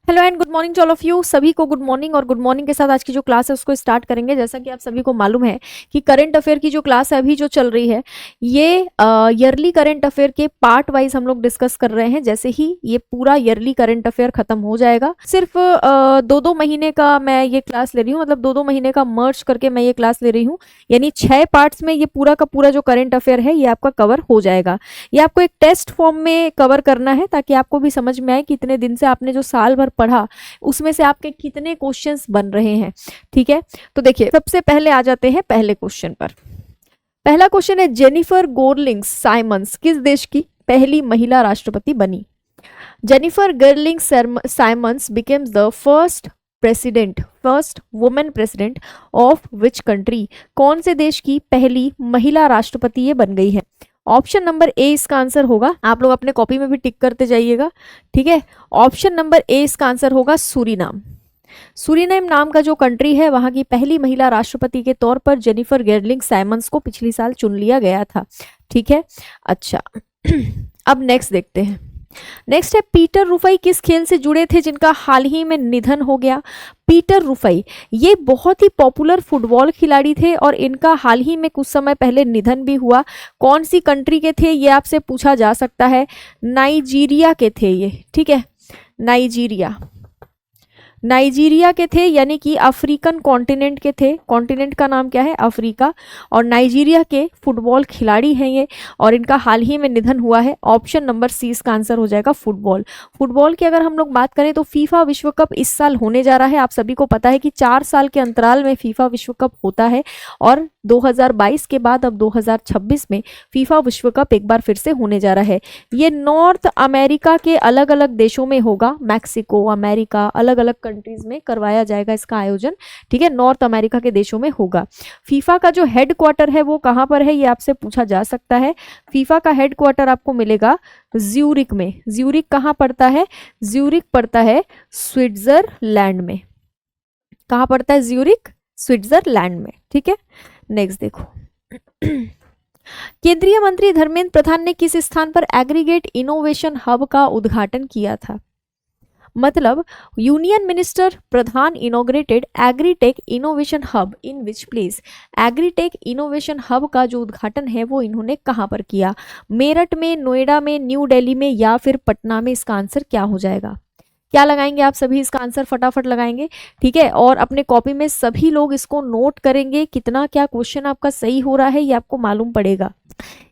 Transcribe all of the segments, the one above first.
Hello and good morning to all of you. सभी को good morning. और good morning के साथ आज की जो क्लास है उसको स्टार्ट करेंगे। जैसा कि आप सभी को मालूम है कि करंट अफेयर की जो क्लास है अभी जो चल रही है ये ईयरली करंट अफेयर के पार्ट वाइज हम लोग डिस्कस कर रहे हैं। जैसे ही ये पूरा ईयरली करंट अफेयर खत्म हो जाएगा, सिर्फ 2-2 महीने का मैं ये क्लास ले रही हूँ, मतलब 2-2 महीने का मर्ज करके मैं ये क्लास ले रही हूँ। यानी 6 पार्ट्स में ये पूरा का पूरा जो करंट अफेयर है ये आपका कवर हो जाएगा। ये आपको एक टेस्ट फॉर्म में कवर करना है ताकि आपको भी समझ में आए कि इतने दिन से आपने जो साल भर पढ़ा उसमें से आपके कितने क्वेश्चंस बन रहे हैं। ठीक है, तो देखिए सबसे पहले आ जाते हैं पहले क्वेश्चन पर। पहला क्वेश्चन है, जेनिफर गोरलिंग साइमंस किस देश की पहली महिला राष्ट्रपति बनी? Jennifer Geerlings Simons becomes the first women president of which country? कौन से देश की पहली महिला राष्ट्रपति ये बन गई है? ऑप्शन नंबर ए इसका आंसर होगा, आप लोग अपने कॉपी में भी टिक करते जाइएगा। ठीक है, ऑप्शन नंबर ए इसका आंसर होगा सूरीनाम। सूरीनाम नाम का जो कंट्री है वहां की पहली महिला राष्ट्रपति के तौर पर जेनिफर गेरलिंग साइमंस को पिछली साल चुन लिया गया था। ठीक है, अच्छा अब नेक्स्ट देखते हैं। नेक्स्ट है, पीटर रुफई किस खेल से जुड़े थे जिनका हाल ही में निधन हो गया? पीटर रुफई ये बहुत ही पॉपुलर फुटबॉल खिलाड़ी थे और इनका हाल ही में कुछ समय पहले निधन भी हुआ। कौन सी कंट्री के थे ये आपसे पूछा जा सकता है। नाइजीरिया के थे ये। ठीक है, नाइजीरिया के थे, यानी कि अफ्रीकन कॉन्टिनेंट के थे। कॉन्टिनेंट का नाम क्या है? अफ्रीका। और नाइजीरिया के फुटबॉल खिलाड़ी हैं ये, और इनका हाल ही में निधन हुआ है। ऑप्शन नंबर सी इसका आंसर हो जाएगा फुटबॉल। फुटबॉल की अगर हम लोग बात करें तो फीफा विश्व कप इस साल होने जा रहा है। आप सभी को पता है कि 4 साल के अंतराल में फीफा विश्व कप होता है, और 2022 के बाद अब 2026 में फीफा विश्व कप एक बार फिर से होने जा रहा है। ये नॉर्थ अमेरिका के अलग अलग देशों में होगा, मैक्सिको, अमेरिका, अलग अलग कंट्रीज में करवाया जाएगा इसका आयोजन। ठीक है, नॉर्थ अमेरिका के देशों में होगा। फीफा का जो हेड क्वार्टर है वो कहां पर है ये आपसे पूछा जा सकता है। फीफा का हेड क्वार्टर आपको मिलेगा ज्यूरिक में। ज्यूरिक कहां पड़ता है? ज्यूरिक पड़ता है स्विट्जरलैंड में। कहां पड़ता है ज्यूरिक? स्विट्जरलैंड में। ठीक है, नेक्स्ट देखो। केंद्रीय मंत्री धर्मेंद्र प्रधान ने किस स्थान पर एग्रीगेट इनोवेशन हब का उद्घाटन किया था? मतलब union minister Pradhan inaugurated agritech innovation hub in which place? Agritech innovation hub का जो उद्घाटन है वो इन्होंने कहां पर किया? मेरठ में, नोएडा में, न्यू दिल्ली में या फिर पटना में? इसका आंसर क्या हो जाएगा? क्या लगाएंगे आप सभी? इसका आंसर फटाफट लगाएंगे। ठीक है, और अपने कॉपी में सभी लोग इसको नोट करेंगे। कितना क्या क्वेश्चन आपका सही हो रहा है ये आपको मालूम पड़ेगा।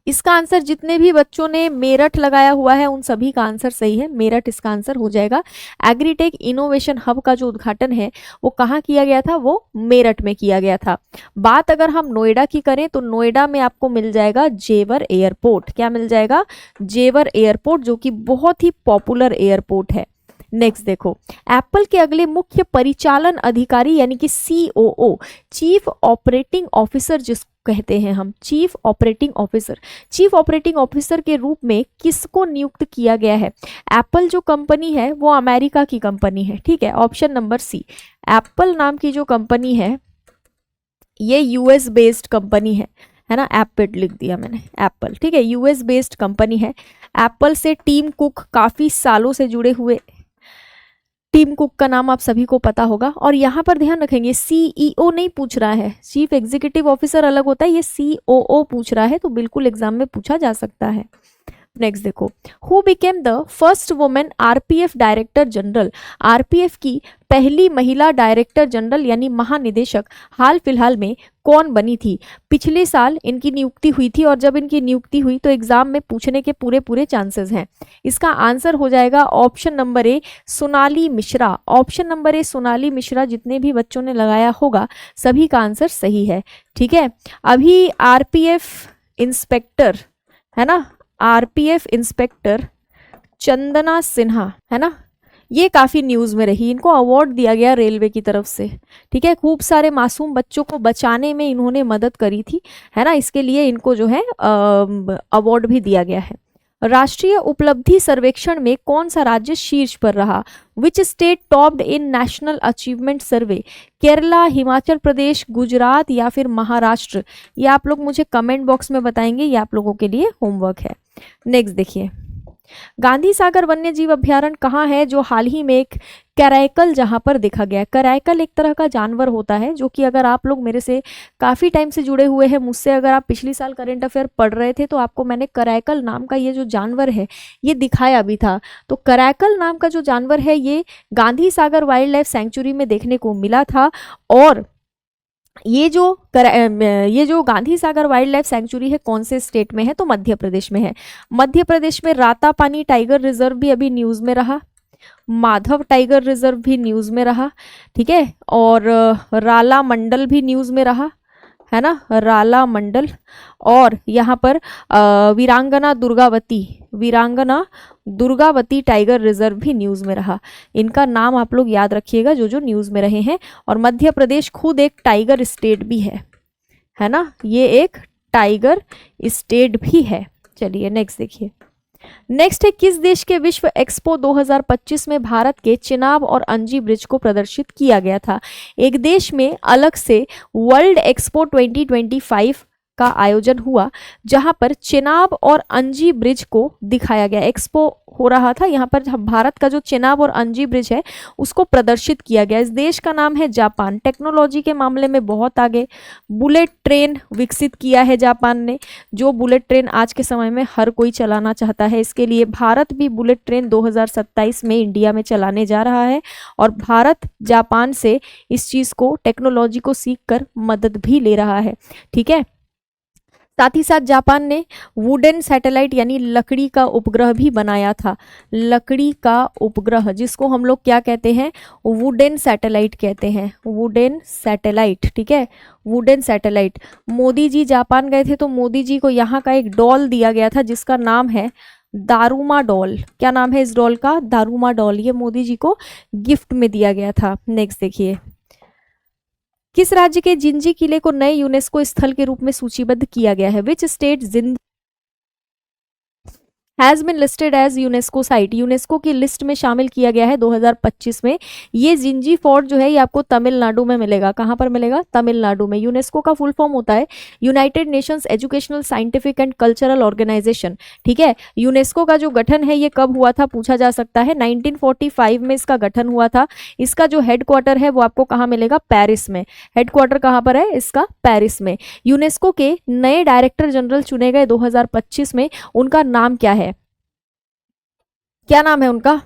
इसका आंसर जितने भी बच्चों ने मेरठ लगाया हुआ है उन सभी का आंसर सही है। मेरठ इसका आंसर हो जाएगा। एग्रीटेक इनोवेशन हब का जो उद्घाटन है वो कहाँ किया गया था? वो मेरठ में किया गया था। बात अगर हम नोएडा की करें तो नोएडा में आपको मिल जाएगा जेवर एयरपोर्ट। क्या मिल जाएगा? जेवर एयरपोर्ट, जो कि बहुत ही पॉपुलर एयरपोर्ट है। नेक्स्ट देखो, एप्पल के अगले मुख्य परिचालन अधिकारी यानी कि COO, चीफ ऑपरेटिंग ऑफिसर जिसको कहते हैं हम, चीफ ऑपरेटिंग ऑफिसर के रूप में किसको नियुक्त किया गया है? एप्पल जो कंपनी है वो अमेरिका की कंपनी है। ठीक है, ऑप्शन नंबर सी। एप्पल नाम की जो कंपनी है ये US बेस्ड कंपनी है ना। एप्पल लिख दिया मैंने, एप्पल। ठीक है, US बेस्ड कंपनी है। एप्पल से टीम कुक काफी सालों से जुड़े हुए। टीम कुक का नाम आप सभी को पता होगा। और यहाँ पर ध्यान रखेंगे CEO नहीं पूछ रहा है, चीफ एग्जीक्यूटिव ऑफिसर अलग होता है, ये COO पूछ रहा है, तो बिल्कुल एग्जाम में पूछा जा सकता है। नेक्स्ट देखो, who became the first women RPF director general? RPF की पहली महिला डायरेक्टर जनरल यानी महानिदेशक हाल फिलहाल में कौन बनी थी? पिछले साल इनकी नियुक्ति हुई थी, और जब इनकी नियुक्ति हुई तो एग्जाम में पूछने के पूरे चांसेस हैं। इसका आंसर हो जाएगा ऑप्शन नंबर ए, सोनाली मिश्रा। ऑप्शन नंबर ए सोनाली मिश्रा। जितने भी बच्चों ने लगाया होगा सभी का आंसर सही है। ठीक है, अभी RPF इंस्पेक्टर है ना, RPF इंस्पेक्टर चंदना सिन्हा है ना, ये काफी न्यूज में रही। इनको अवार्ड दिया गया रेलवे की तरफ से। ठीक है, खूब सारे मासूम बच्चों को बचाने में इन्होंने मदद करी थी, है ना। इसके लिए इनको जो है अवार्ड भी दिया गया है। राष्ट्रीय उपलब्धि सर्वेक्षण में कौन सा राज्य शीर्ष पर रहा? Which state topped in national achievement survey? Kerala, Himachal Pradesh, Gujarat या फिर महाराष्ट्र? ये आप लोग मुझे कमेंट बॉक्स में बताएंगे, ये आप लोगों के लिए होमवर्क है। नेक्स्ट देखिए, गांधी सागर वन्य जीव अभ्यारण्य कहाँ है? जो हाल ही में एक करैकल जहां पर देखा गया है। करैकल एक तरह का जानवर होता है जो कि अगर आप लोग मेरे से काफी टाइम से जुड़े हुए हैं, मुझसे अगर आप पिछली साल करंट अफेयर पढ़ रहे थे तो आपको मैंने करैकल नाम का ये जो जानवर है ये दिखाया भी था। तो करैकल नाम का जो जानवर है ये Gandhi Sagar wild life sanctuary में देखने को मिला था। और ये जो Gandhi Sagar wild life sanctuary है कौन से स्टेट में है? तो मध्य प्रदेश में है। मध्य प्रदेश में रातापानी टाइगर रिजर्व भी अभी न्यूज में रहा, माधव टाइगर रिजर्व भी न्यूज में रहा, ठीक है, और राला मंडल भी न्यूज में रहा, है ना, राला मंडल। और यहाँ पर वीरांगना दुर्गावती टाइगर रिजर्व भी न्यूज में रहा। इनका नाम आप लोग याद रखिएगा जो जो न्यूज में रहे हैं। और मध्य प्रदेश खुद एक टाइगर स्टेट भी है ना, ये एक टाइगर स्टेट भी है। चलिए नेक्स्ट देखिए। नेक्स्ट है, किस देश के विश्व एक्सपो 2025 में भारत के चिनाब और अंजी ब्रिज को प्रदर्शित किया गया था? एक देश में अलग से वर्ल्ड एक्सपो 2025 का आयोजन हुआ जहां पर चिनाब और अंजी ब्रिज को दिखाया गया। एक्सपो हो रहा था यहाँ पर, भारत का जो चिनाब और अंजी ब्रिज है उसको प्रदर्शित किया गया। इस देश का नाम है जापान। टेक्नोलॉजी के मामले में बहुत आगे, बुलेट ट्रेन विकसित किया है जापान ने, जो बुलेट ट्रेन आज के समय में हर कोई चलाना चाहता है। इसके लिए भारत भी बुलेट ट्रेन 2027 में इंडिया में चलाने जा रहा है और भारत जापान से इस चीज़ को, टेक्नोलॉजी को सीख कर मदद भी ले रहा है, ठीक है। साथ ही साथ जापान ने वुडन सैटेलाइट यानी लकड़ी का उपग्रह भी बनाया था। लकड़ी का उपग्रह जिसको हम लोग क्या कहते हैं? वुडन सैटेलाइट कहते हैं, वुडन सैटेलाइट, ठीक है, wooden satellite. Modi ji Japan गए थे तो मोदी जी को यहाँ का एक डॉल दिया गया था जिसका नाम है दारुमा डॉल। क्या नाम है इस डॉल का? Daruma doll. ये मोदी जी को गिफ्ट में दिया गया था। नेक्स्ट देखिए, किस राज्य के जिंजी किले को नए यूनेस्को स्थल के रूप में सूचीबद्ध किया गया है? Which state has been listed as UNESCO site? UNESCO की लिस्ट में शामिल किया गया है 2025 में। ये जिंजी फोर्ट जो है ये आपको तमिलनाडु में मिलेगा। कहाँ पर मिलेगा? तमिलनाडु में। यूनेस्को का फुल फॉर्म होता है United Nations Educational Scientific and Cultural Organization, ठीक है। यूनेस्को का जो गठन है ये कब हुआ था पूछा जा सकता है। 1945 में इसका गठन हुआ था। इसका जो हेडक्वार्टर है वो आपको कहाँ मिलेगा? पेरिस में। हेडक्वार्टर कहाँ पर है इसका? पेरिस में। यूनेस्को के नए डायरेक्टर जनरल चुने गए 2025 में। उनका नाम क्या है? क्या नाम है उनका?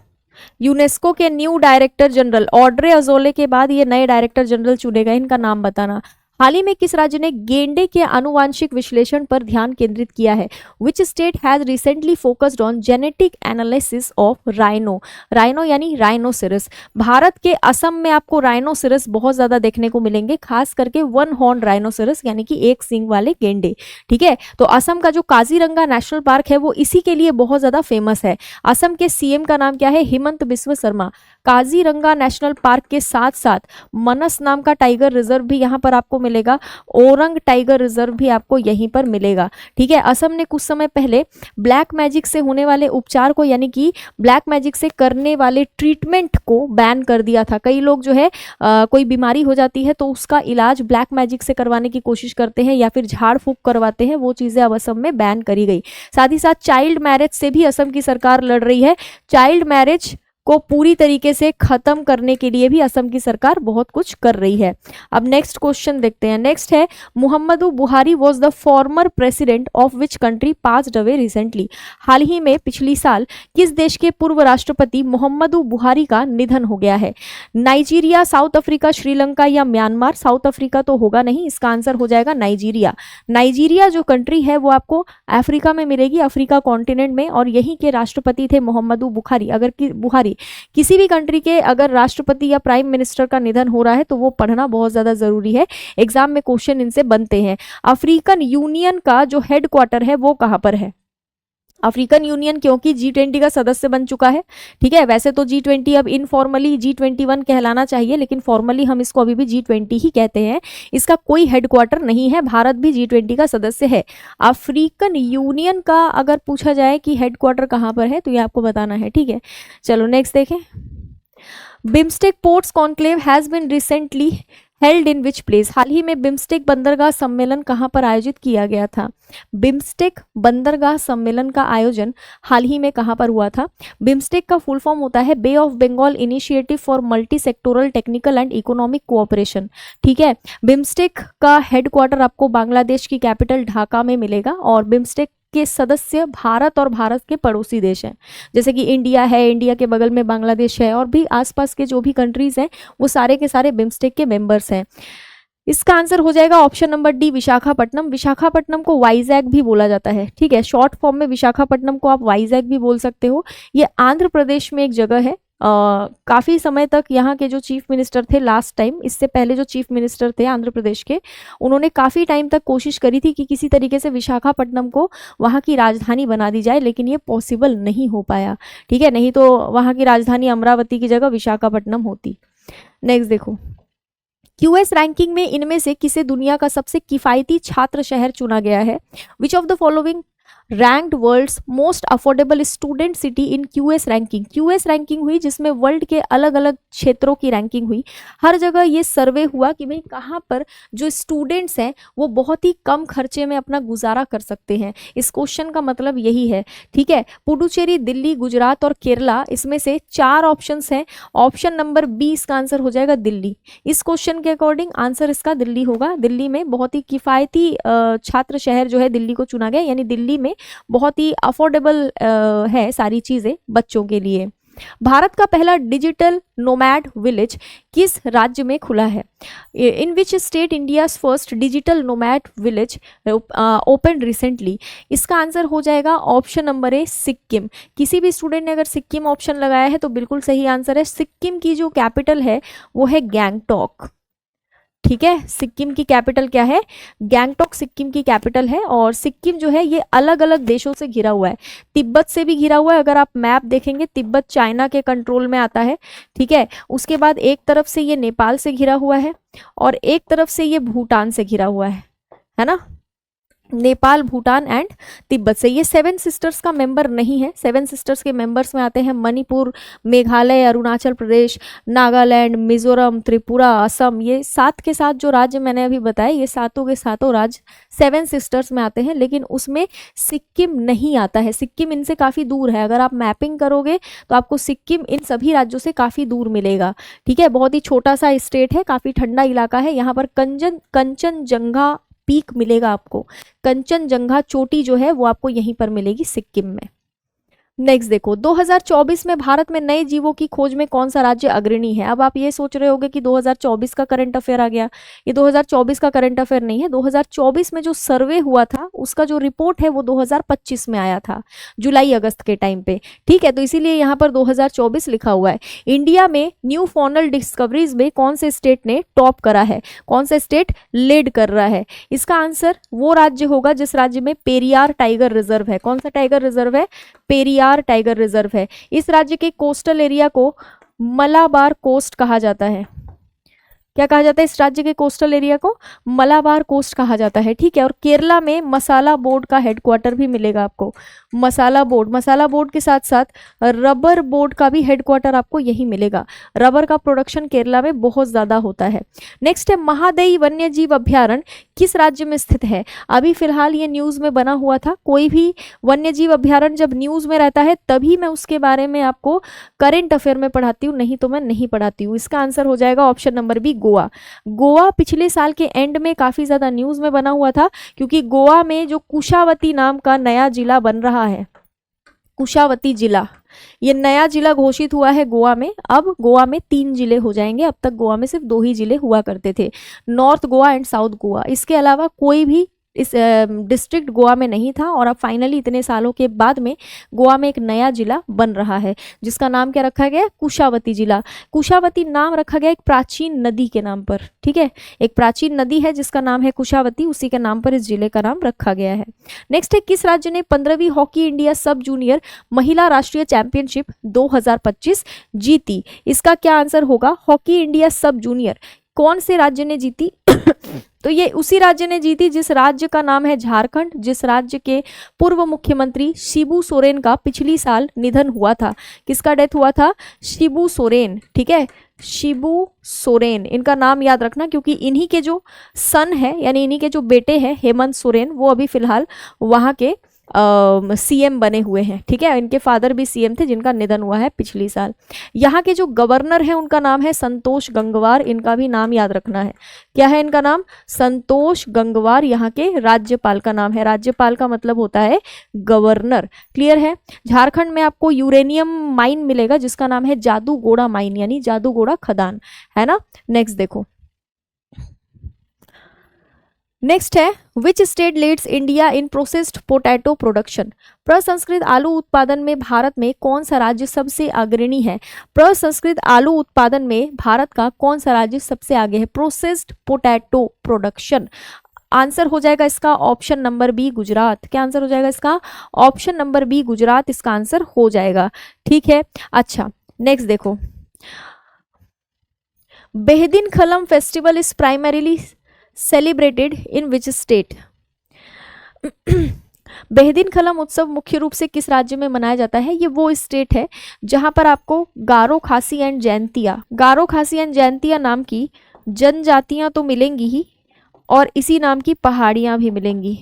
यूनेस्को के new director general Audrey Azoulay के बाद ये नए डायरेक्टर जनरल चुने गए। इनका नाम बताना। हाल ही में किस राज्य ने गेंडे के आनुवांशिक विश्लेषण पर ध्यान केंद्रित किया है? Which state has recently focused on genetic analysis of rhino? Rhino यानी राइनोसिरस। भारत के असम में आपको राइनोसिरस बहुत ज्यादा देखने को मिलेंगे, खास करके वन हॉर्न राइनोसिरस यानी कि एक सींग वाले गेंडे, ठीक है। तो असम का जो काजीरंगा नेशनल पार्क है वो इसी के लिए बहुत ज्यादा फेमस है। असम के सीएम का नाम क्या है? हिमंत बिस्व शर्मा। काजीरंगा नेशनल पार्क के साथ साथ मनस नाम का टाइगर रिजर्व भी यहाँ पर आपको मिलेगा। ओरंग टाइगर रिजर्व भी आपको यहीं पर मिलेगा, ठीक है। असम ने कुछ समय पहले ब्लैक मैजिक से होने वाले उपचार को यानी कि ब्लैक मैजिक से करने वाले ट्रीटमेंट को बैन कर दिया था। कई लोग जो है कोई बीमारी हो जाती है तो उसका इलाज ब्लैक मैजिक से करवाने की कोशिश करते हैं या फिर झाड़ फूंक करवाते हैं, वो चीज़ें अब असम में बैन करी गई। साथ ही साथ चाइल्ड मैरिज से भी असम की सरकार लड़ रही है। चाइल्ड मैरिज को पूरी तरीके से खत्म करने के लिए भी असम की सरकार बहुत कुछ कर रही है। अब नेक्स्ट क्वेश्चन देखते हैं। नेक्स्ट है, Muhammadu Buhari was the former president of which country passed away recently? हाल ही में पिछली साल किस देश के पूर्व राष्ट्रपति मुहम्मदू बुहारी का निधन हो गया है? नाइजीरिया, साउथ अफ्रीका, श्रीलंका या म्यांमार? साउथ अफ्रीका तो होगा नहीं, इसका आंसर हो जाएगा नाइजीरिया। नाइजीरिया जो कंट्री है वो आपको अफ्रीका में मिलेगी, अफ्रीका कॉन्टिनेंट में, और यहीं के राष्ट्रपति थे मुहम्मदू बुखारी। अगर बुहारी किसी भी कंट्री के अगर राष्ट्रपति या प्राइम मिनिस्टर का निधन हो रहा है तो वो पढ़ना बहुत ज्यादा जरूरी है। एग्जाम में क्वेश्चन इनसे बनते हैं। अफ्रीकन यूनियन का जो हेडक्वार्टर है वो कहां पर है? अफ्रीकन यूनियन क्योंकि G20 का सदस्य बन चुका है, ठीक है। वैसे तो G20 अब इनफॉर्मली G21 कहलाना चाहिए, लेकिन फॉर्मली हम इसको अभी भी G20 ही कहते हैं। इसका कोई हेडक्वार्टर नहीं है। भारत भी G20 का सदस्य है। अफ्रीकन यूनियन का अगर पूछा जाए कि हेडक्वार्टर कहाँ पर है तो ये आपको बताना है, ठीक है। चलो नेक्स्ट देखें। BIMSTEC ports conclave has been recently held in which place, हाल ही में बिम्स्टेक बंदरगाह सम्मेलन कहाँ पर आयोजित किया गया था? बिम्स्टेक बंदरगाह सम्मेलन का आयोजन हाल ही में कहाँ पर हुआ था? बिम्स्टेक का फुल फॉर्म होता है Bay of Bengal initiative for multi sectoral technical and economic cooperation. ठीक है, बिम्स्टेक का हेडक्वार्टर आपको बांग्लादेश की कैपिटल ढाका में मिलेगा और बिम्स्टेक के सदस्य भारत और भारत के पड़ोसी देश हैं, जैसे कि इंडिया है, इंडिया के बगल में बांग्लादेश है और भी आसपास के जो भी कंट्रीज हैं वो सारे के सारे बिम्स्टेक के मेंबर्स हैं। इसका आंसर हो जाएगा option number D, Visakhapatnam. Visakhapatnam को वाइजैग भी बोला जाता है। ठीक है, शॉर्ट फॉर्म में विशाखापट्टनम को आप वाइजैग भी बोल सकते हो। ये आंध्र प्रदेश में एक जगह है। काफ़ी समय तक यहाँ के जो चीफ मिनिस्टर थे लास्ट टाइम, इससे पहले जो चीफ मिनिस्टर थे आंध्र प्रदेश के, उन्होंने काफ़ी टाइम तक कोशिश करी थी कि किसी तरीके से विशाखापट्टनम को वहाँ की राजधानी बना दी जाए, लेकिन ये पॉसिबल नहीं हो पाया। ठीक है, नहीं तो वहाँ की राजधानी अमरावती की जगह विशाखापट्टनम होती। नेक्स्ट देखो, क्यूएस रैंकिंग में इनमें से किसे दुनिया का सबसे किफ़ायती छात्र शहर चुना गया है? Which of the following ranked world's most affordable student city in QS ranking. QS ranking हुई जिसमें वर्ल्ड के अलग अलग क्षेत्रों की रैंकिंग हुई। हर जगह ये सर्वे हुआ कि भाई कहाँ पर जो स्टूडेंट्स हैं वो बहुत ही कम खर्चे में अपना गुजारा कर सकते हैं। इस क्वेश्चन का मतलब यही है। ठीक है, पुडुचेरी, दिल्ली, गुजरात और केरला, इसमें से 4 ऑप्शंस हैं। ऑप्शन नंबर बी इसका आंसर हो जाएगा दिल्ली। इस क्वेश्चन के अकॉर्डिंग आंसर इसका दिल्ली होगा। दिल्ली में बहुत ही किफ़ायती छात्र शहर जो है दिल्ली को चुना गया, यानी दिल्ली में बहुत ही अफोर्डेबल है सारी चीज़ें बच्चों के लिए। भारत का पहला डिजिटल नोमैड विलेज किस राज्य में खुला है? In which state India's first digital nomad village open recently? इसका आंसर हो जाएगा ऑप्शन नंबर ए, सिक्किम। किसी भी स्टूडेंट ने अगर सिक्किम ऑप्शन लगाया है तो बिल्कुल सही आंसर है। सिक्किम की जो कैपिटल है वो है गैंगटॉक। ठीक है, सिक्किम की कैपिटल क्या है? गैंगटॉक सिक्किम की कैपिटल है। और सिक्किम जो है ये अलग अलग देशों से घिरा हुआ है। तिब्बत से भी घिरा हुआ है। अगर आप मैप देखेंगे, तिब्बत चाइना के कंट्रोल में आता है। ठीक है, उसके बाद एक तरफ से ये नेपाल से घिरा हुआ है और एक तरफ से ये भूटान से घिरा हुआ है ना? नेपाल, भूटान एंड तिब्बत से। ये 7 सिस्टर्स का मेंबर नहीं है। 7 सिस्टर्स के मेंबर्स में आते हैं मणिपुर, मेघालय, अरुणाचल प्रदेश, नागालैंड, मिजोरम, त्रिपुरा, असम। ये 7 के साथ जो राज्य मैंने अभी बताए, ये सातों के सातों राज्य 7 सिस्टर्स में आते हैं, लेकिन उसमें सिक्किम नहीं आता है। सिक्किम इनसे काफ़ी दूर है। अगर आप मैपिंग करोगे तो आपको सिक्किम इन सभी राज्यों से काफ़ी दूर मिलेगा। ठीक है, बहुत ही छोटा सा स्टेट है, काफ़ी ठंडा इलाका है। यहाँ पर कंचनजंगा पीक मिलेगा आपको। कंचनजंगा चोटी जो है वो आपको यहीं पर मिलेगी सिक्किम में। नेक्स्ट देखो, 2024 में भारत में नए जीवों की खोज में कौन सा राज्य अग्रणी है? अब आप ये सोच रहे होंगे कि 2024 का करंट अफेयर आ गया। ये 2024 का करंट अफेयर नहीं है। 2024 में जो सर्वे हुआ था उसका जो रिपोर्ट है वो 2025 में आया था, जुलाई अगस्त के टाइम पे। ठीक है, तो इसीलिए यहाँ पर 2024 लिखा हुआ है। इंडिया में न्यू फॉनल डिस्कवरीज में कौन से स्टेट ने टॉप करा है? कौन सा स्टेट लीड कर रहा है? इसका आंसर वो राज्य होगा जिस राज्य में पेरियार टाइगर रिजर्व है। कौन सा टाइगर रिजर्व है? पेरियार टाइगर रिजर्व है। इस राज्य के कोस्टल एरिया को मलाबार कोस्ट कहा जाता है। क्या कहा जाता है? इस राज्य के कोस्टल एरिया को मलाबार कोस्ट कहा जाता है। ठीक है, और केरला में मसाला बोर्ड का हेडक्वार्टर भी मिलेगा आपको। मसाला बोर्ड के साथ साथ रबर बोर्ड का भी हेडक्वार्टर आपको यही मिलेगा। रबर का प्रोडक्शन केरला में बहुत ज़्यादा होता है। नेक्स्ट है, महादई वन्य जीव अभ्यारण्य किस राज्य में स्थित है? अभी फिलहाल ये न्यूज़ में बना हुआ था। कोई भी वन्य जीव अभ्यारण्य जब न्यूज़ में रहता है तभी मैं उसके बारे में आपको करेंट अफेयर में पढ़ाती हूँ, नहीं तो मैं नहीं पढ़ाती हूँ। इसका आंसर हो जाएगा option number B, Goa. Goa पिछले साल के एंड में काफ़ी ज़्यादा न्यूज़ में बना हुआ था, क्योंकि गोवा में जो कुशावती नाम का नया जिला बन रहा है, कुशावती जिला, ये नया जिला घोषित हुआ है गोवा में। अब गोवा में 3 जिले हो जाएंगे। अब तक गोवा में सिर्फ 2 ही जिले हुआ करते थे, north Goa and south Goa. इसके अलावा कोई भी इस डिस्ट्रिक्ट गोवा में नहीं था। और अब फाइनली इतने सालों के बाद में गोवा में एक नया जिला बन रहा है जिसका नाम क्या रखा गया? कुशावती जिला। कुशावती नाम रखा गया एक प्राचीन नदी के नाम पर। ठीक है, एक प्राचीन नदी है जिसका नाम है कुशावती, उसी के नाम पर इस जिले का नाम रखा गया है। नेक्स्ट है, किस राज्य ने 15वीं हॉकी इंडिया सब जूनियर महिला राष्ट्रीय चैंपियनशिप 2025 जीती? इसका क्या आंसर होगा? हॉकी इंडिया सब जूनियर कौन से राज्य ने जीती? तो ये उसी राज्य ने जीती जिस राज्य का नाम है झारखंड, जिस राज्य के पूर्व मुख्यमंत्री शिबू सोरेन का पिछली साल निधन हुआ था। किसका डेथ हुआ था? शिबू सोरेन, ठीक है, शिबू सोरेन, इनका नाम याद रखना क्योंकि इन्हीं के जो सन है यानी इन्हीं के जो बेटे हैं हेमंत सोरेन, वो अभी फिलहाल वहाँ के सीएम बने हुए हैं, ठीक है। इनके फादर भी सीएम थे जिनका निधन हुआ है पिछली साल। यहाँ के जो गवर्नर हैं उनका नाम है संतोष गंगवार, इनका भी नाम याद रखना है। क्या है इनका नाम? संतोष गंगवार यहाँ के राज्यपाल का नाम है। राज्यपाल का मतलब होता है गवर्नर, क्लियर है। झारखंड में आपको यूरेनियम माइन मिलेगा जिसका नाम है जादूगोड़ा माइन यानी जादूगोड़ा खदान, है ना। नेक्स्ट देखो, नेक्स्ट है which state leads India in processed potato production? प्रसंस्कृत आलू उत्पादन में भारत में कौन सा राज्य सबसे अग्रणी है? प्रसंस्कृत आलू उत्पादन में भारत का कौन सा राज्य सबसे आगे है? प्रोसेस्ड पोटैटो प्रोडक्शन, आंसर हो जाएगा इसका ऑप्शन नंबर बी गुजरात। क्या आंसर हो जाएगा इसका? ऑप्शन नंबर बी गुजरात इसका आंसर हो जाएगा, ठीक है। अच्छा नेक्स्ट देखो, Behdienkhlam festival is primarily celebrated in which state? Behdienkhlam उत्सव मुख्य रूप से किस राज्य में मनाया जाता है? ये वो स्टेट है जहां पर आपको गारो खासी एंड जैंतिया नाम की जनजातियां तो मिलेंगी ही और इसी नाम की पहाड़ियां भी मिलेंगी,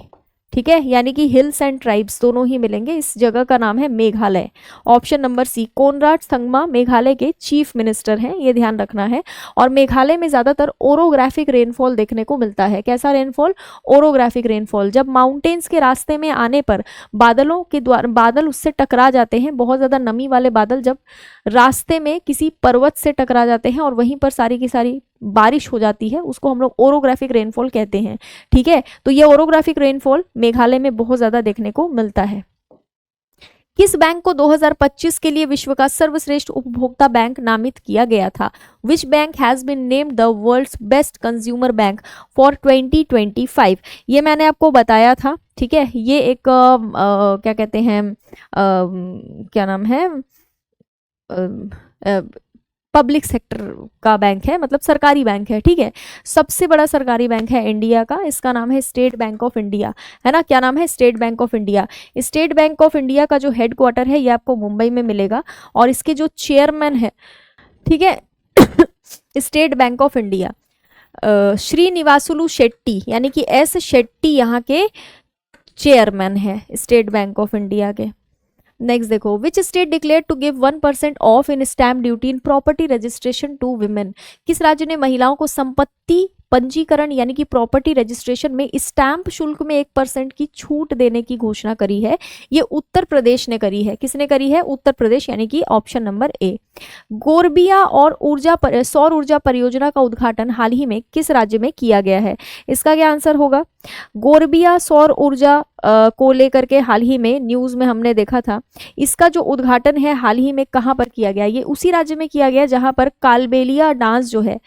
ठीक है, यानी कि हिल्स एंड ट्राइब्स दोनों ही मिलेंगे। इस जगह का नाम है Meghalaya. Option number C, Conrad Sangma Meghalaya के चीफ मिनिस्टर हैं, ये ध्यान रखना है। और मेघालय में ज़्यादातर ओरोग्राफिक रेनफॉल देखने को मिलता है। कैसा रेनफॉल? Orographic rainfall. जब माउंटेन्स के रास्ते में आने पर बादलों के द्वारा बादल उससे टकरा जाते हैं, बहुत ज़्यादा नमी वाले बादल जब रास्ते में किसी पर्वत से टकरा जाते हैं और वहीं पर सारी की सारी बारिश हो जाती है, उसको हम लोग ओरोग्राफिक रेनफॉल कहते हैं, ठीक है। तो ये ओरोग्राफिक रेनफॉल मेघालय में बहुत ज्यादा देखने को मिलता है। किस बैंक को 2025 के लिए विश्व का सर्वश्रेष्ठ उपभोक्ता बैंक नामित किया गया था? Which bank has been named the world's best consumer bank for 2025? ये मैंने आपको बताया था, ठीक है। ये एक क्या कहते हैं, क्या नाम है, पब्लिक सेक्टर का बैंक है, मतलब सरकारी बैंक है, ठीक है। सबसे बड़ा सरकारी बैंक है इंडिया का, इसका नाम है स्टेट बैंक ऑफ इंडिया, है ना। क्या नाम है? State Bank of India. State Bank of India का जो हेडक्वार्टर है ये आपको मुंबई में मिलेगा और इसके जो चेयरमैन है, ठीक है, State Bank of India Srinivasulu Shetty यानी कि एस शेट्टी यहाँ के चेयरमैन है स्टेट बैंक ऑफ इंडिया के। नेक्स्ट देखो, which state declare to give 1% of in stamp duty in property registration to women? किस राज्य ने महिलाओं को संपत्ति पंजीकरण यानी कि प्रॉपर्टी रजिस्ट्रेशन में स्टैम्प शुल्क में 1% की छूट देने की घोषणा करी है? ये उत्तर प्रदेश ने करी है। किसने करी है? उत्तर प्रदेश, यानी कि ऑप्शन नंबर ए। गोरबिया और सौर ऊर्जा परियोजना का उद्घाटन हाल ही में किस राज्य में किया गया है? इसका क्या आंसर होगा? गोरबिया सौर ऊर्जा को लेकर के हाल ही में न्यूज में हमने देखा था, इसका जो उद्घाटन है हाल ही में कहाँ पर किया गया? ये उसी राज्य में किया गया जहां पर कालबेलिया डांस जो है,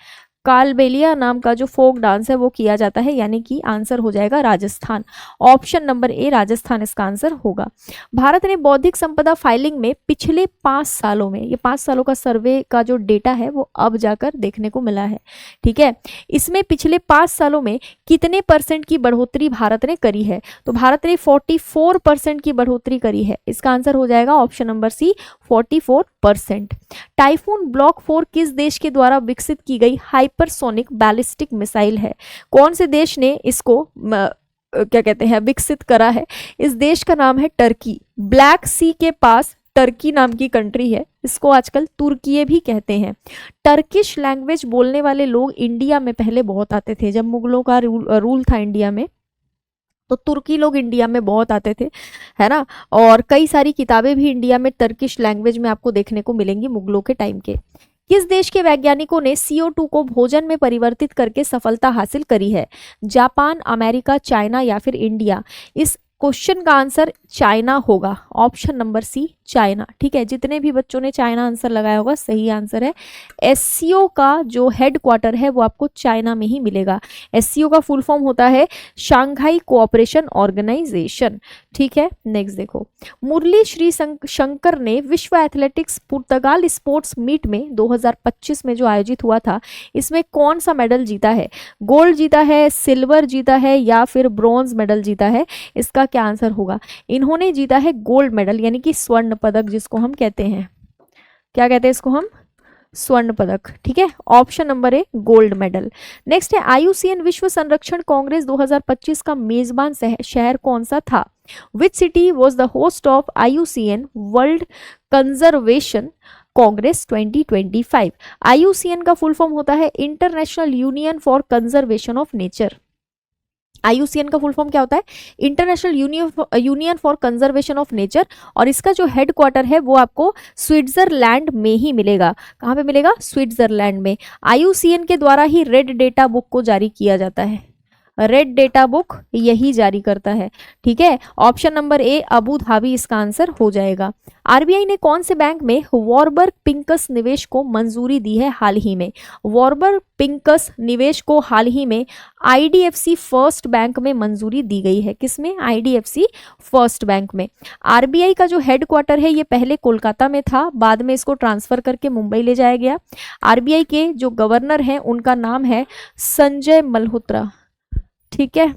कालबेलिया नाम का जो फोक डांस है वो किया जाता है, यानी कि आंसर हो जाएगा राजस्थान। ऑप्शन नंबर ए राजस्थान इसका आंसर होगा। भारत ने बौद्धिक संपदा फाइलिंग में पिछले 5 सालों में, ये 5 सालों का सर्वे का जो डेटा है वो अब जाकर देखने को मिला है, ठीक है। इसमें पिछले 5 सालों में कितने % की बढ़ोतरी भारत ने करी है? तो भारत ने 44% की बढ़ोतरी करी है। इसका आंसर हो जाएगा option number C 44%। Typhoon block 4 किस देश के द्वारा विकसित की गई हाइपरसोनिक बैलिस्टिक मिसाइल है? कौन से देश ने इसको क्या कहते हैं विकसित करा है? इस देश का नाम है टर्की। ब्लैक सी के पास टर्की नाम की कंट्री है, इसको आजकल तुर्की भी कहते हैं। टर्किश लैंग्वेज बोलने वाले लोग इंडिया में पहले बहुत आते थे, जब मुगलों का रूल था इंडिया में, तो तुर्की लोग इंडिया में बहुत आते थे, है ना। और कई सारी किताबें भी इंडिया में टर्किश लैंग्वेज में आपको देखने को मिलेंगी मुगलों के टाइम के। किस देश के वैज्ञानिकों ने CO2 को भोजन में परिवर्तित करके सफलता हासिल करी है? जापान, अमेरिका, चाइना या फिर इंडिया? इस क्वेश्चन का आंसर चाइना होगा। Option number C China. ठीक है, जितने भी बच्चों ने चाइना आंसर लगाया होगा सही आंसर है। एससीओ का जो हेडक्वार्टर है वो आपको चाइना में ही मिलेगा। एससीओ का फुल फॉर्म होता है शांघाई कोऑपरेशन ऑर्गेनाइजेशन। ठीक है, नेक्स्ट देखो, मुरली श्री शंकर ने विश्व एथलेटिक्स पुर्तगाल स्पोर्ट्स मीट में 2025 में जो आयोजित हुआ था, इसमें कौन सा मेडल जीता है? गोल्ड जीता है, सिल्वर जीता है या फिर ब्रॉन्ज मेडल जीता है? इसका क्या आंसर होगा? इन्होंने जीता है गोल्ड मेडल, यानी कि स्वर्ण पदक जिसको हम कहते हैं। क्या कहते हैं इसको हम? स्वर्ण पदक। ठीक है, ऑप्शन नंबर ए गोल्ड मेडल। नेक्स्ट है आईयूसीएन विश्व संरक्षण कांग्रेस 2025 का मेजबान शहर कौन सा था? Which city was the host of IUCN world conservation Congress 2025? IUCN का फुल फॉर्म होता है international union for conservation of nature. IUCN का फुल फॉर्म क्या होता है? International union for conservation of nature, और इसका जो हेडक्वार्टर है वो आपको स्विट्जरलैंड में ही मिलेगा। कहाँ पे मिलेगा? स्विट्जरलैंड में। आईयूसीएन के द्वारा ही रेड डेटा बुक को जारी किया जाता है। रेड डेटा बुक यही जारी करता है। ठीक है, ऑप्शन नंबर ए अबू धाबी इसका आंसर हो जाएगा। आरबीआई ने कौन से बैंक में वॉरबर्ग पिंकस निवेश को मंजूरी दी है हाल ही में? वॉरबर्ग पिंकस निवेश को हाल ही में आईडीएफसी फर्स्ट बैंक में मंजूरी दी गई है। किसमें? आईडीएफसी फर्स्ट बैंक में। आरबीआई का जो हेडक्वार्टर है ये पहले कोलकाता में था, बाद में इसको ट्रांसफर करके मुंबई ले जाया गया। आरबीआई के जो गवर्नर हैं उनका नाम है संजय मल्होत्रा। ठीक है,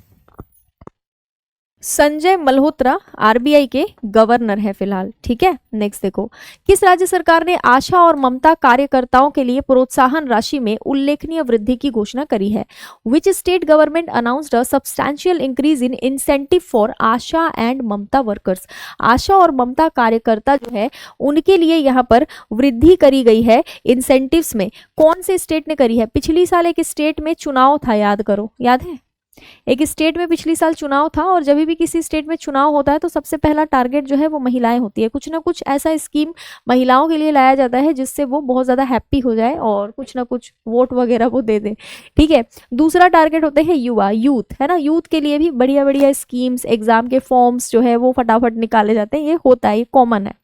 संजय मल्होत्रा आरबीआई के गवर्नर है फिलहाल। ठीक है, नेक्स्ट देखो, किस राज्य सरकार ने आशा और ममता कार्यकर्ताओं के लिए प्रोत्साहन राशि में उल्लेखनीय वृद्धि की घोषणा करी है? Which state government announced a substantial increase in incentive for ASHA and Mamata workers? ASHA और ममता कार्यकर्ता जो है उनके लिए यहाँ पर वृद्धि करी गई है इंसेंटिव्स में। कौन से स्टेट ने करी है? पिछली साल एक स्टेट में चुनाव था, याद करो, याद है? एक स्टेट में पिछली साल चुनाव था, और जब भी किसी स्टेट में चुनाव होता है तो सबसे पहला टारगेट जो है वो महिलाएं होती है। कुछ ना कुछ ऐसा स्कीम महिलाओं के लिए लाया जाता है जिससे वो बहुत ज़्यादा हैप्पी हो जाए और कुछ ना कुछ वोट वगैरह वो दे दे। ठीक है, दूसरा टारगेट होते हैं युवा, यूथ, है ना। यूथ के लिए भी बढ़िया बढ़िया स्कीम्स, एग्जाम के फॉर्म्स जो है वो फटाफट निकाले जाते हैं। ये होता है, ये कॉमन है।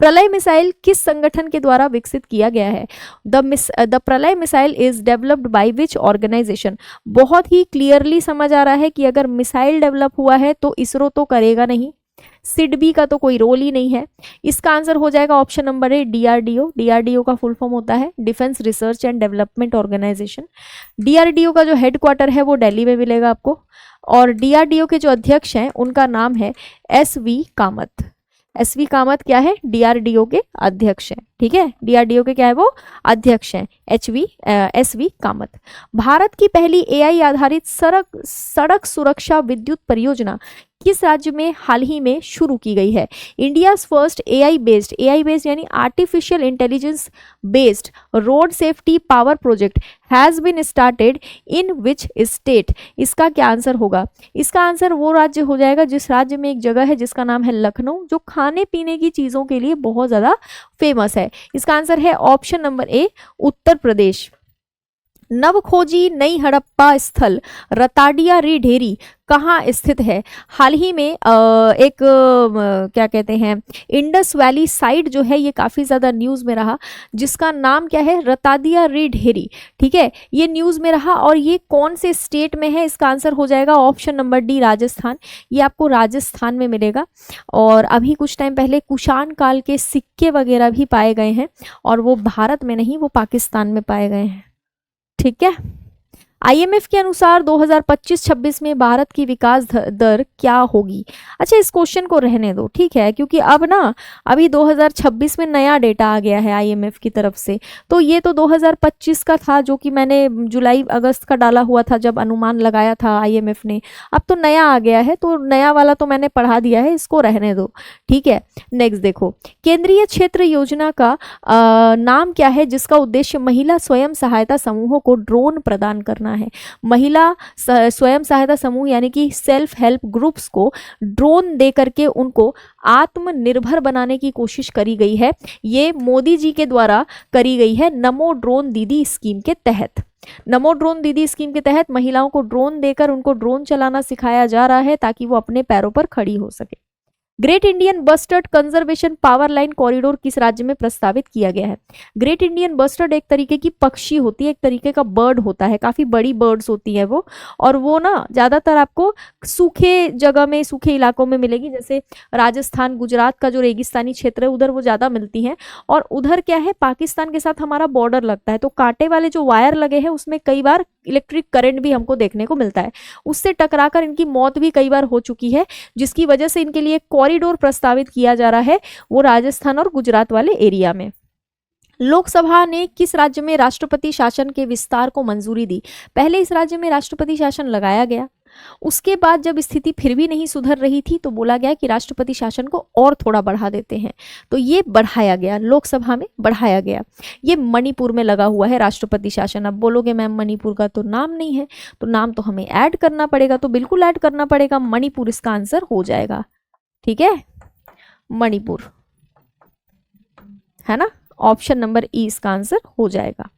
प्रलय मिसाइल किस संगठन के द्वारा विकसित किया गया है? The Pralay missile is developed by which organisation? बहुत ही क्लियरली समझ आ रहा है कि अगर मिसाइल डेवलप हुआ है तो इसरो तो करेगा नहीं, सिडबी का तो कोई रोल ही नहीं है। इसका आंसर हो जाएगा option number A DRDO. DRDO का फुल फॉर्म होता है Defence Research and Development Organisation. DRDO का जो हेडक्वार्टर है वो दिल्ली में मिलेगा आपको, और डीआरडीओ के जो अध्यक्ष हैं उनका नाम है एसवी कामत। एसवी कामत क्या है? डीआरडीओ के अध्यक्ष हैं। ठीक है, डीआरडीओ के क्या है? वो अध्यक्ष हैं, एसवी कामत। भारत की पहली एआई आधारित सड़क सुरक्षा विद्युत परियोजना किस राज्य में हाल ही में शुरू की गई है? इंडियाज फर्स्ट एआई बेस्ड यानी artificial intelligence based road safety power project has been started in which state? इसका क्या आंसर होगा? इसका आंसर वो राज्य हो जाएगा जिस राज्य में एक जगह है जिसका नाम है लखनऊ, जो खाने पीने की चीजों के लिए बहुत ज्यादा फेमस है। इसका आंसर है ऑप्शन नंबर ए उत्तर प्रदेश। नवखोजी नई हड़प्पा स्थल रताडिया री ढेरी कहाँ स्थित है? हाल ही में क्या कहते हैं, इंडस वैली साइट जो है ये काफ़ी ज़्यादा न्यूज़ में रहा, जिसका नाम क्या है? रतादिया री ढेरी। ठीक है, ये न्यूज़ में रहा, और ये कौन से स्टेट में है? इसका आंसर हो जाएगा ऑप्शन नंबर डी राजस्थान। ये आपको राजस्थान में मिलेगा। और अभी कुछ टाइम पहले कुषाण काल के सिक्के वगैरह भी पाए गए हैं, और वो भारत में नहीं, वो पाकिस्तान में पाए गए हैं। ठीक है, आईएमएफ के अनुसार 2025-26 में भारत की विकास दर क्या होगी? अच्छा, इस क्वेश्चन को रहने दो, ठीक है, क्योंकि अब ना अभी 2026 में नया डेटा आ गया है आईएमएफ की तरफ से। तो ये तो 2025 का था जो कि मैंने जुलाई अगस्त का डाला हुआ था जब अनुमान लगाया था आईएमएफ ने। अब तो नया आ गया है, तो नया वाला तो मैंने पढ़ा दिया है, इसको रहने दो। ठीक है, नेक्स्ट देखो, केंद्रीय क्षेत्र योजना का नाम क्या है जिसका उद्देश्य महिला स्वयं सहायता समूहों को ड्रोन प्रदान करना है? महिला स्वयं सहायता समूह यानी कि सेल्फ हेल्प ग्रुप्स को ड्रोन दे करके उनको आत्मनिर्भर बनाने की कोशिश करी गई है। ये मोदी जी के द्वारा करी गई है नमो ड्रोन दीदी स्कीम के तहत। नमो ड्रोन दीदी स्कीम के तहत महिलाओं को ड्रोन देकर उनको ड्रोन चलाना सिखाया जा रहा है ताकि वो अपने पैरों पर खड़ी हो सके। Great Indian bustard conservation power line corridor किस राज्य में प्रस्तावित किया गया है? ग्रेट इंडियन बस्टर्ड एक तरीके की पक्षी होती है, एक तरीके का बर्ड होता है, काफी बड़ी बर्ड्स होती है वो, और वो ना ज्यादातर आपको सूखे जगह में, सूखे इलाकों में मिलेगी, जैसे राजस्थान गुजरात का जो रेगिस्तानी क्षेत्र है उधर वो ज्यादा मिलती है। और उधर क्या है, पाकिस्तान के साथ हमारा बॉर्डर लगता है, तो कांटे वाले जो वायर लगे हैं उसमें कई बार इलेक्ट्रिक करंट भी हमको देखने को मिलता है, उससे टकराकर इनकी मौत भी कई बार हो चुकी है, जिसकी वजह से इनके लिए कॉरिडोर प्रस्तावित किया जा रहा है, वो राजस्थान और गुजरात वाले एरिया में। लोकसभा ने किस राज्य में राष्ट्रपति शासन के विस्तार को मंजूरी दी? पहले इस राज्य में राष्ट्रपति शासन लगाया गया, उसके बाद जब स्थिति फिर भी नहीं सुधर रही थी तो बोला गया कि राष्ट्रपति शासन को और थोड़ा बढ़ा देते हैं, तो ये बढ़ाया गया, लोकसभा में बढ़ाया गया। ये मणिपुर में लगा हुआ है राष्ट्रपति शासन। अब बोलोगे मैम मणिपुर का तो नाम नहीं है, तो नाम तो हमें ऐड करना पड़ेगा, तो बिल्कुल ऐड करना पड़ेगा, मणिपुर इसका आंसर हो जाएगा। ठीक है, मणिपुर है ना, ऑप्शन नंबर ई इसका आंसर हो जाएगा।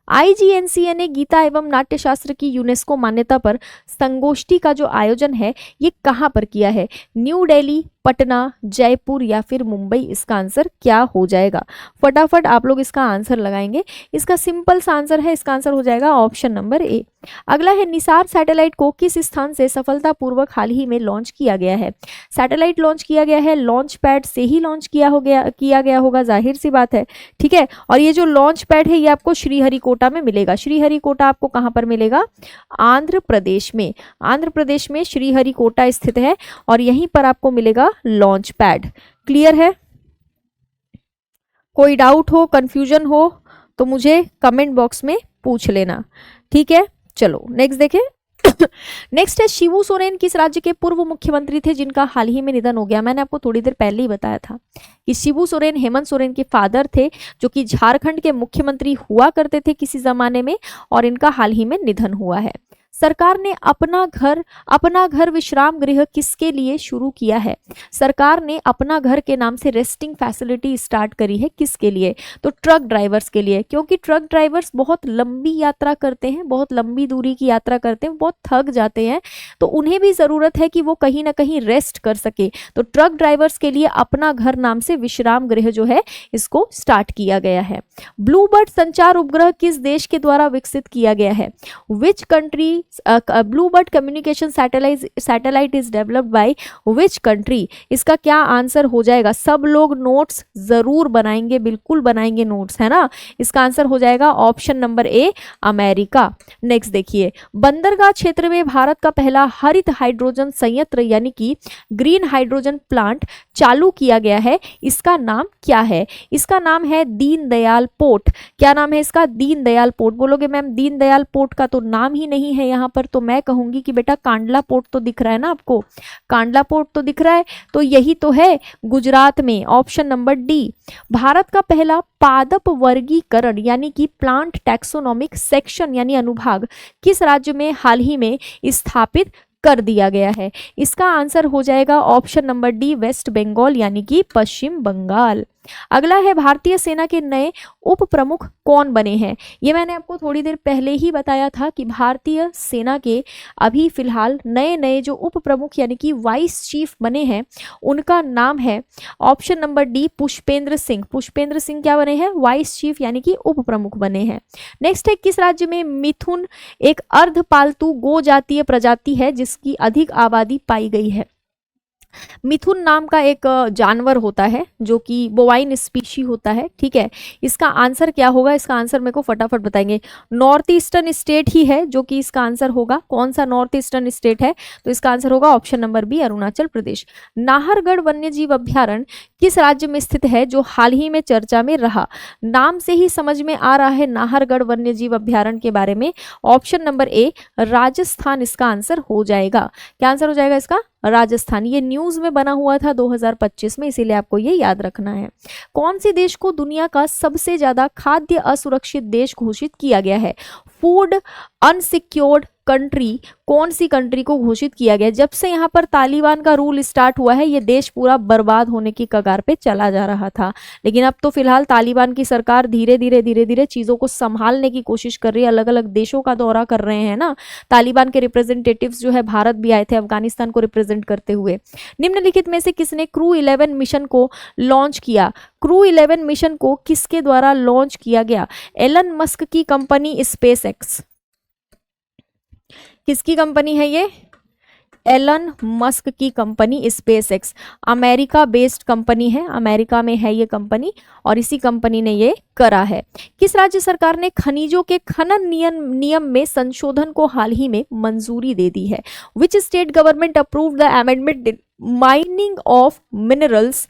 IGNCA ने गीता एवं नाट्यशास्त्र की यूनेस्को मान्यता पर संगोष्ठी का जो आयोजन है ये कहाँ पर किया है? न्यू दिल्ली, पटना, जयपुर या फिर मुंबई, इसका आंसर क्या हो जाएगा? फटाफट आप लोग इसका आंसर लगाएंगे। इसका सिंपल सा आंसर है, इसका आंसर हो जाएगा ऑप्शन नंबर ए। अगला है निसार सैटेलाइट को किस स्थान से सफलतापूर्वक हाल ही में लॉन्च किया गया है? सैटेलाइट लॉन्च किया गया है, लॉन्च पैड से ही लॉन्च किया गया होगा, जाहिर सी बात है। ठीक है, और ये जो लॉन्च पैड है ये आपको श्रीहरिकोटा में मिलेगा। श्रीहरिकोटा आपको कहाँ पर मिलेगा? आंध्र प्रदेश में। आंध्र प्रदेश में श्रीहरिकोटा स्थित है और यहीं पर आपको मिलेगा लॉन्च पैड। क्लियर है? कोई डाउट हो, कंफ्यूजन हो तो मुझे कमेंट बॉक्स में पूछ लेना। ठीक है, चलो नेक्स्ट देखें। नेक्स्ट है शिबू सोरेन किस राज्य के पूर्व मुख्यमंत्री थे जिनका हाल ही में निधन हो गया? मैंने आपको थोड़ी देर पहले ही बताया था कि शिबू सोरेन हेमंत सोरेन के फादर थे, जो कि झारखंड के मुख्यमंत्री हुआ करते थे किसी जमाने में, और इनका हाल ही में निधन हुआ है। सरकार ने अपना घर विश्राम गृह किसके लिए शुरू किया है? सरकार ने अपना घर के नाम से रेस्टिंग फैसिलिटी स्टार्ट करी है, किसके लिए? तो ट्रक ड्राइवर्स के लिए, क्योंकि ट्रक ड्राइवर्स बहुत लंबी यात्रा करते हैं, बहुत लंबी दूरी की यात्रा करते हैं, बहुत थक जाते हैं, तो उन्हें भी जरूरत है कि वो कहीं ना कहीं रेस्ट कर सके। तो ट्रक ड्राइवर्स के लिए अपना घर नाम से विश्राम गृह जो है इसको स्टार्ट किया गया है। ब्लूबर्ड संचार उपग्रह किस देश के द्वारा विकसित किया गया है? Which country Bluebird communication satellite is developed by which country? इसका क्या आंसर हो जाएगा? सब लोग नोट्स जरूर बनाएंगे, बिल्कुल बनाएंगे नोट्स, है ना। इसका आंसर हो जाएगा ऑप्शन नंबर ए, अमेरिका। नेक्स्ट देखिए, बंदरगाह क्षेत्र में भारत का पहला हरित हाइड्रोजन संयंत्र यानी कि ग्रीन हाइड्रोजन प्लांट चालू किया गया है, इसका नाम क्या है? इसका नाम है दीनदयाल पोर्ट। क्या नाम है इसका? दीनदयाल पोर्ट। बोलोगे मैम दीनदयाल पोर्ट का तो नाम ही नहीं है यहाँ पर, तो मैं कहूंगी कि बेटा कांडला पोर्ट तो दिख रहा है ना आपको, कांडला पोर्ट तो दिख रहा है, तो यही तो है गुजरात में, ऑप्शन नंबर डी। भारत का पहला पादप वर्गीकरण यानी कि प्लांट टैक्सोनॉमिक सेक्शन यानी अनुभाग किस राज्य में हाल ही में स्थापित कर दिया गया है? इसका आंसर हो जाएगा option number D, West Bengal यानी कि पश्चिम बंगाल। अगला है भारतीय सेना के नए उप प्रमुख कौन बने हैं? ये मैंने आपको थोड़ी देर पहले ही बताया था कि भारतीय सेना के अभी फिलहाल नए जो उप प्रमुख यानी कि वाइस चीफ बने हैं उनका नाम है option number D, Pushpendra Singh. Pushpendra Singh क्या बने हैं? वाइस चीफ यानी कि उप प्रमुख बने हैं। नेक्स्ट है, किस राज्य में मिथुन एक अर्धपालतू गो जातीय प्रजाति है जिसकी अधिक आबादी पाई गई है? मिथुन नाम का एक जानवर होता है जो कि बोवाइन स्पीशी होता है। ठीक है, इसका आंसर क्या होगा? इसका आंसर मेरे को फटाफट बताएंगे। नॉर्थ ईस्टर्न स्टेट ही है जो कि इसका आंसर होगा। कौन सा नॉर्थ ईस्टर्न स्टेट है? तो इसका आंसर होगा option number B, Arunachal Pradesh. Nahargarh वन्यजीव अभ्यारण्य किस राज्य में स्थित है जो हाल ही में चर्चा में रहा? नाम से ही समझ में आ रहा है नाहरगढ़ वन्यजीव अभ्यारण्य के बारे में। ऑप्शन नंबर ए, राजस्थान इसका आंसर हो जाएगा। क्या आंसर हो जाएगा इसका? राजस्थान। ये न्यूज में बना हुआ था 2025 में, इसीलिए आपको ये याद रखना है। कौन से देश को दुनिया का सबसे ज्यादा खाद्य असुरक्षित देश घोषित किया गया है? फूड अनसिक्योर्ड कंट्री, कौन सी कंट्री को घोषित किया गया? जब से यहाँ पर तालिबान का रूल स्टार्ट हुआ है ये देश पूरा बर्बाद होने की कगार पे चला जा रहा था, लेकिन अब तो फिलहाल तालिबान की सरकार धीरे धीरे चीज़ों को संभालने की कोशिश कर रही है, अलग अलग देशों का दौरा कर रहे हैं ना। तालिबान के रिप्रेजेंटेटिव्स जो है भारत भी आए थे अफगानिस्तान को रिप्रेजेंट करते हुए। निम्नलिखित में से किसने क्रू 11 मिशन को लॉन्च किया? क्रू 11 मिशन को किसके द्वारा लॉन्च किया गया? एलन मस्क की कंपनी स्पेसएक्स। किसकी कंपनी है ये? एलन मस्क की company SpaceX, America based company है, अमेरिका में है ये कंपनी और इसी कंपनी ने ये करा है। किस राज्य सरकार ने खनिजों के खनन नियम में संशोधन को हाल ही में मंजूरी दे दी है? Which state government approved the amendment mining of minerals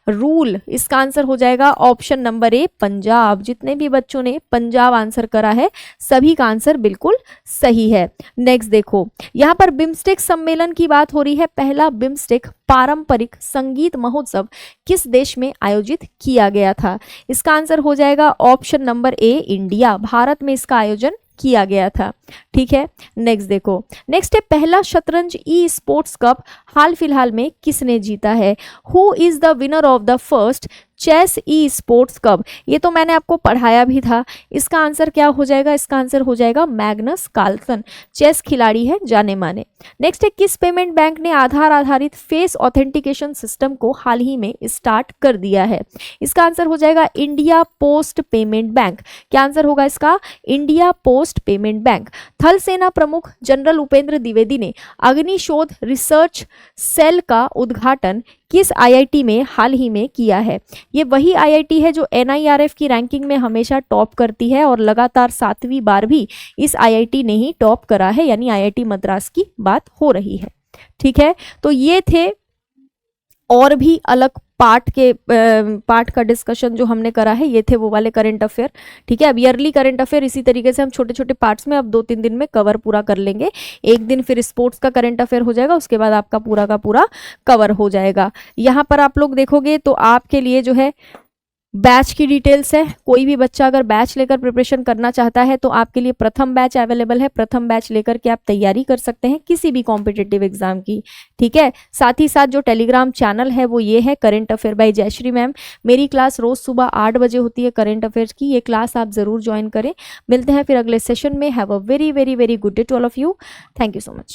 rule? इसका आंसर हो जाएगा ऑप्शन नंबर ए, पंजाब। जितने भी बच्चों ने पंजाब आंसर करा है सभी का आंसर बिल्कुल सही है। नेक्स्ट देखो, यहाँ पर बिम्स्टेक सम्मेलन की बात हो रही है। पहला बिम्स्टेक पारंपरिक संगीत महोत्सव किस देश में आयोजित किया गया था? इसका आंसर हो जाएगा ऑप्शन नंबर ए, इंडिया। भारत में इसका आयोजन किया गया था। ठीक है, नेक्स्ट देखो, नेक्स्ट है पहला शतरंज ई स्पोर्ट्स कप हाल फिलहाल में किसने जीता है? Who is the winner of the first chess esports cup? ये तो मैंने आपको पढ़ाया भी था। इसका आंसर क्या हो जाएगा? इसका आंसर हो जाएगा मैग्नस कार्लसन, चेस खिलाड़ी है जाने माने। नेक्स्ट है किस पेमेंट बैंक ने आधार आधारित फेस ऑथेंटिकेशन सिस्टम को हाल ही में स्टार्ट कर दिया है? इसका आंसर हो जाएगा इंडिया पोस्ट पेमेंट बैंक। क्या आंसर होगा इसका? India post payment bank. थल सेना प्रमुख जनरल उपेंद्र द्विवेदी ने अग्निशोध रिसर्च सेल का उद्घाटन किस आईआईटी में हाल ही में किया है? ये वही आईआईटी है जो एनआईआरएफ की रैंकिंग में हमेशा टॉप करती है और लगातार 7वीं बार भी इस आईआईटी ने ही टॉप करा है, यानी आईआईटी मद्रास की बात हो रही है। ठीक है, तो ये थे और भी अलग पार्ट का डिस्कशन जो हमने करा है, ये थे वो वाले करंट अफेयर। ठीक है, अब ईयरली करंट अफेयर इसी तरीके से हम छोटे छोटे पार्ट्स में अब 2-3 दिन में कवर पूरा कर लेंगे। एक दिन फिर स्पोर्ट्स का करंट अफेयर हो जाएगा, उसके बाद आपका पूरा का पूरा कवर हो जाएगा। यहाँ पर आप लोग देखोगे तो आपके लिए जो है बैच की डिटेल्स है। कोई भी बच्चा अगर बैच लेकर प्रिपरेशन करना चाहता है तो आपके लिए प्रथम बैच अवेलेबल है। प्रथम बैच लेकर के आप तैयारी कर सकते हैं किसी भी कॉम्पिटिटिव एग्जाम की। ठीक है, साथ ही साथ जो टेलीग्राम चैनल है वो ये है current affair by Jayashree ma'am. मेरी क्लास रोज सुबह 8 बजे होती है करंट अफेयर्स की। ये क्लास आप जरूर ज्वाइन करें। मिलते हैं फिर अगले सेशन में। Have a very very very good day to all of you. Thank you so much.